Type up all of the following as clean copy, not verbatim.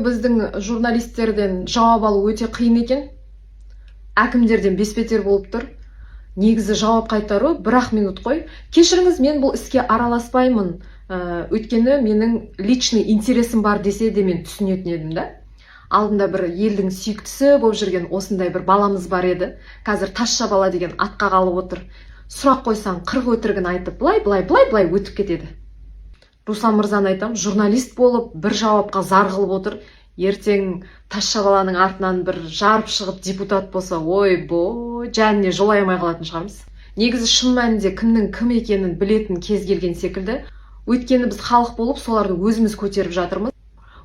Біздің журналисттерден жауап алу өте қиын екен. Әкімдерден бесбетер болып тұр. Негізі жауап қайтару 1-ақ минут қой. Кешіріңіз, мен бұл іске араласпаймын. Өйткені менің личный интересім бар десе де мен түсінетін едім да. Алдында бір елдің сүйіктісі болып жүрген осындай бір баламыз бар еді. Қазір Тазша бала деген атқа қалып отыр. Сұрақ қойсаң 40 өтірігін айтып, былай өтіп кетеді. Руслан мырзаны айтам, журналист болып бір жауапқа зар қылып отыр. Ертең Тазша баланың артынан бір жарып шығып депутат болса, ойбой, жәніне жолай алмай қалатын шығармыз. Негізі шын мәнінде кімнің кім екенін білетін кез келген секілді. Өйткені біз халық болып соларды өзіміз көтеріп жатырмыз.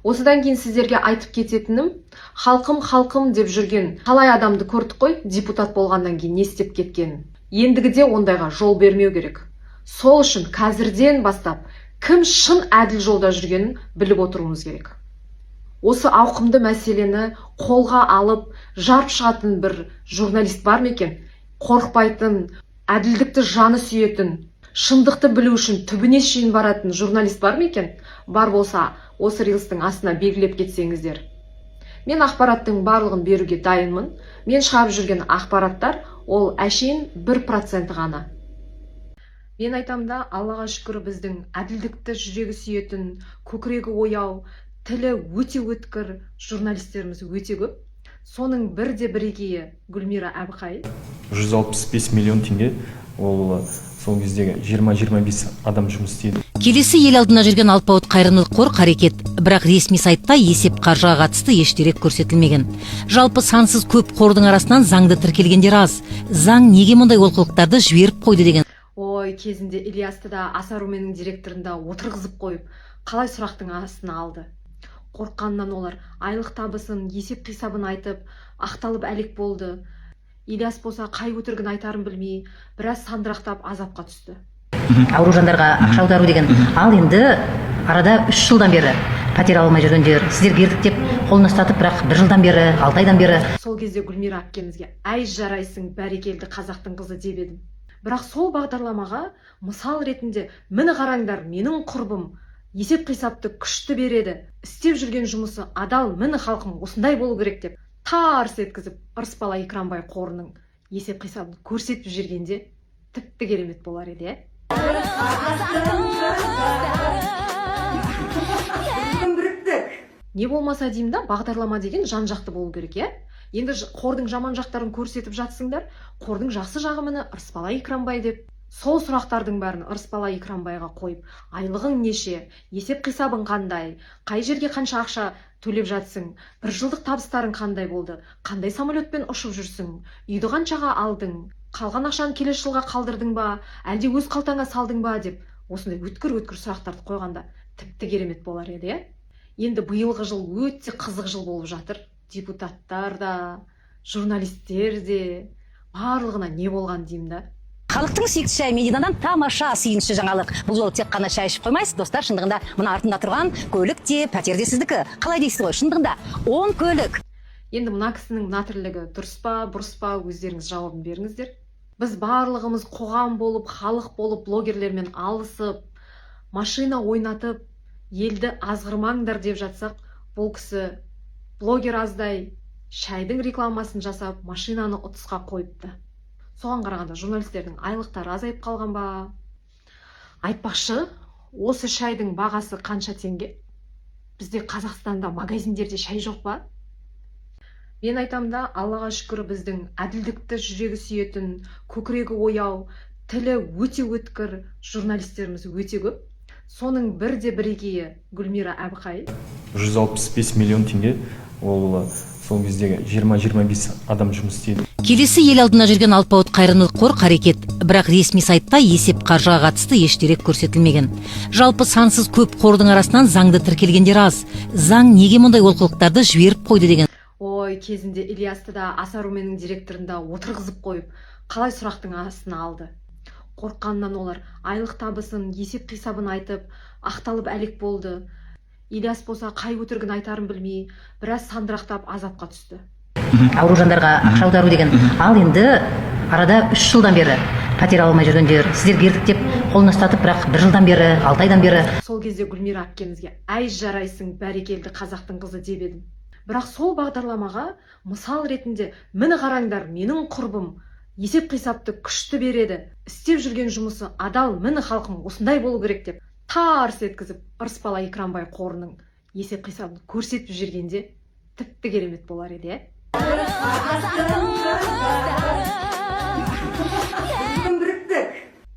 Осыдан кейін сіздерге айтып кететінім, халқым деп жүрген талай адамды көрдік қой, депутат болғаннан кейін не істеп кеткенін. Ендігіде ондайға жол бермеу керек. Сол үшін қазірден бастап кім шын әділ жолда жүргенін біліп отыруымыз керек. Осы ауқымды мәселені қолға алып жарып шығатын бір журналист бар ма екен? Қорықпайтын, әділдікті жаны сүйетін, шындықты білу үшін түбіне шейін баратын журналист бар ма екен? Бар болса, осы рилстің астына белгілеп кетсеңіздер. Мен ақпараттың барлығын беруге дайынмын. Мен шығарып жүрген ақпараттар ол әшейін 1% ғана. Мен айтам да, Аллаға шүкір, біздің әділдікті жүрегі сүйетін, көкірегі ояу, тілі өте өткір журналистеріміз өте көп. Соның бірде бірегейі Гүлмира Әбіқай. 165 миллион теңге, ол сол кездегі 20-25 адам жұмыс істейді. Келесі ел алдына жүрген алпауыт қайырымдылық қор қарекет, бірақ ресми сайтта есеп қаржыға қатысты еш дерек көрсетілмеген. Жалпы сансыз көп қордың арасынан заңды тіркелгендер аз. Заң неге мұндай олқылықтарды жіберіп қойды деген. Ой, кезінде Ильясты да Асаруменің директорында отырғызып қойып, қалай сұрақтың астына алды. Қорққаннан олар айлық табысын, есеп қисабын айтып, ақталып әлек болды. Ильяс болса қай өтірігін айтарын білмей, біраз сандырақтап азапқа түсті. Ауру жандарға ақша аудару деген. Ал енді арада 3 жылдан бері пәтер алмай жүргендер, сіздер бердік деп қолына ұстатып, бірақ 1 жылдан бері, 6 айдан бері. Сол кезде Гүлмира әпкемізге әй жарайсың, бәрекелді қазақтың қызы деп едім. Бірақ сол бағдарламаға мысал ретінде мені қараңдар, менің құрбым есеп қисапты күшті береді, істеп жүрген жұмысы адал, мені халқым осындай болу керек деп тарс еткізіп Ырысбала Екранбай қорының есеп қисабын көрсетіп жүргенде тіпті керемет болар еді. Не болмаса деймін да, бағдарлама деген жан-жақты болу керек, е? Енді қордың жаман жақтарын көрсетіп жатсыңдар, қордың жақсы жағы міне Ырысбала Екранбай деп. Сол сұрақтардың бәрін Ырысбала Екранбайға қойып, айлығың неше, есеп қисабың қандай, қай жерге қанша ақша төлеп жатсың, 1 жылдық табыстарың қандай болды, қандай самолетпен ұшып жүрсің, үйді қаншаға алдың, қалған ақшаны келесі жылға қалдырдың ба, әлде өз қалтаңа салдың ба деп, осындай өткір сұрақтарды қойғанда тіпті керемет болар еді. Енді биылғы жыл өте қызық жыл болып жатыр. Депутаттар да, журналистер де, барлығына не болған деймін да. Халықтың сүйікті шай Мединадан тамаша сүйінші жаңалық. Бұл жолы тек қана шай ішіп қоймайсыз, достар, шындығында мына артында тұрған көлік те, пәтер де сіздікі. Қалай дейсіз ғой, шындығында 10 көлік. Енді мына кісінің мына тірлігі дұрыс па, бұрыс па, өздеріңіз жауабын беріңіздер. Біз барлығымыз қоғам болып, халық болып, блогерлермен алысып, машина ойнатып, елді азғырмаңдар деп жатсақ, бұл кісі блогер аздай шайдың рекламасын жасап, машинаны ұтысқа қойыпты. Соған қарағанда журналистердің айлықтары азайып қалған ба? Айтпақшы, осы шайдың бағасы қанша теңге? Бізде Қазақстанда магазиндерде шай жоқ па? Мен айтам да, Аллаға шүкір, біздің әділдікті жүрегі сүйетін, көкірегі ояу, тілі өте өткір журналистеріміз өте көп. Соның бірде бірегейі Гүлмира Әбіқай. 165 миллион теңге, ол сол кездегі 20-25 адам жұмыс істейді. Келесі ел алдына жүрген алпауыт қайырымдылық қор қарекет, бірақ ресми сайтта есеп қаржыға қатысты еш дерек көрсетілмеген. Жалпы сансыз көп қордың арасынан заңды тіркелгендер аз. Заң неге мұндай олқылықтарды жіберіп қойды деген. Ой, кезінде Ильясты да Асаруменің директорында отырғызып қойып, қалай сұрақтың астына алды. Қорққаннан олар айлық табысын, есеп қисабын айтып, ақталып әлек болды. Ильяс болса қай өтірігін айтарын білмей, біраз сандырақтап азапқа түсті. Ауру жандарға ақша аудару деген. Ал енді арада 3 жылдан бері пәтер алмай жүргендер, сіздер бердік деп қолын ұстатып, бірақ 1 жылдан бері, 6 айдан бері сол кезде Гүлмира әпкемізге әй жарайсың бәрекелді қазақтың қызы деп едім. Бірақ сол бағдарламаға мысал ретінде міне қараңдар менің құрбым есеп қисапты күшті береді, істеп жүрген жұмысы адал, міне халқым осындай болу керек деп тарс еткізіп Ырысбала Экранбай қорының есеп қисабын көрсетіп жүргенде тіпті керемет болар еді,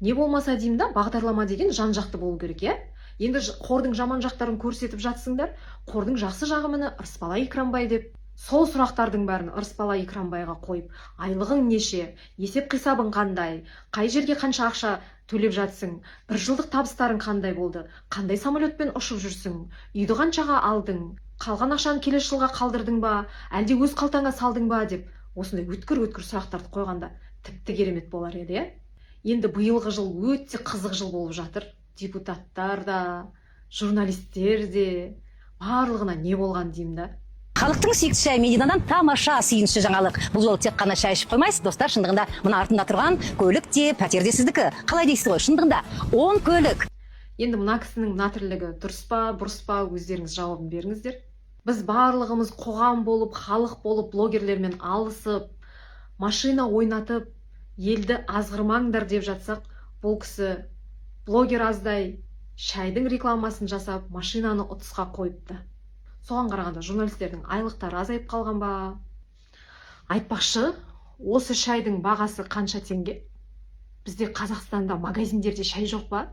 не болмаса деймін да, бағдарлама деген жан жақты болу керек, Енді қордың жаман жақтарын көрсетіп жатсыңдар, қордың жақсы жағы міне Ырысбала Экранбай деп. Сол сұрақтардың бәрін Ырысбала Экранбайға қойып, айлығың неше, есеп қисабың қандай, қай жерге қанша ақша төлеп жатсың, 1 жылдық табыстарың қандай болды, қандай самолетпен ұшып жүрсің, үйді қаншаға алдың, қалған ақшаны келесі жылға қалдырдың ба, әлде өз қалтаңа салдың ба деп, осындай өткір сұрақтарды қойғанда тіпті керемет болар еді. Енді биылғы жыл өте қызық жыл болып жатыр. Депутаттар да, журналистер де, барлығына не болған деймін да. халықтың сүйікті шай Мединадан тамаша сүйінші жаңалық. Бұл жолы тек қана шай ішіп қоймайсыз, достар, шындығында мына артында тұрған көлік те, пәтер де сіздікі. Қалай дейсіз ғой, шындығында 10 көлік. Енді мына кісінің мына тірлігі дұрыс па, бұрыс па, өздеріңіз жауабын беріңіздер. Біз барлығымыз қоғам болып, халық болып, блогерлермен алысып, машина ойнатып, елді азғырмаңдар деп жатсақ, бұл кісі блогер аздай шайдың рекламасын жасап, машинаны ұтысқа қойыпты. Соған қарағанда журналистердің айлықтары азайып қалған ба? Айтпақшы, осы шайдың бағасы қанша теңге? Бізде Қазақстанда магазиндерде шай жоқ па?